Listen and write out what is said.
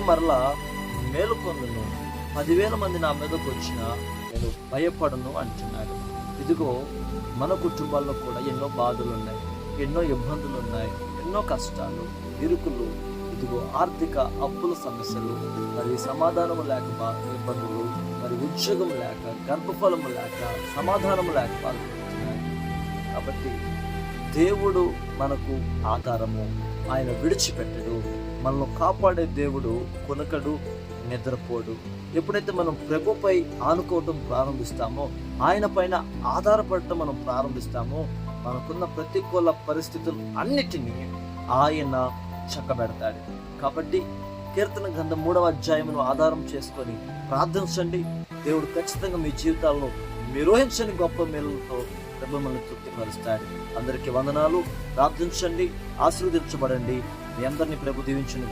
మరలా మేలుకొందును. 10,000 మంది నా మీదకు వచ్చినా నేను భయపడను అంటున్నాడు. ఇదిగో మన కుటుంబాల్లో కూడా ఎన్నో బాధలు ఉన్నాయి, ఎన్నో ఇబ్బందులు ఉన్నాయి, ఎన్నో కష్టాలు, ఇరుకులు, ఇదిగో ఆర్థిక అప్పుల సమస్యలు, మరి సమాధానం లేక ఇబ్బందులు, మరి ఉద్యోగం లేక, గర్భఫలం లేక, సమాధానం లేక బాధపడుతున్నాయి. కాబట్టి దేవుడు మనకు ఆధారము, ఆయన విడిచిపెట్టడు. మనల్ని కాపాడే దేవుడు కొనకడు, నిద్రపోడు. ఎప్పుడైతే మనం ప్రభుపై ఆనుకోవటం ప్రారంభిస్తామో, ఆయన పైన ఆధారపడటం మనం ప్రారంభిస్తామో, మనకున్న ప్రతికూల పరిస్థితులు అన్నిటినీ ఆయన చక్కబెడతాడు. కాబట్టి కీర్తన గ్రంథం 3వ అధ్యాయమును ఆధారం చేసుకొని ప్రార్థించండి. దేవుడు ఖచ్చితంగా మీ జీవితాల్లో నిర్వహించని గొప్ప మేలులతో ప్రభు మనల్ని తృప్తిపరుస్తాడు. అందరికీ వందనాలు. ప్రార్థించండి, ఆశీర్వదించబడండి. మీ అందరినీ ప్రభు దీవించును.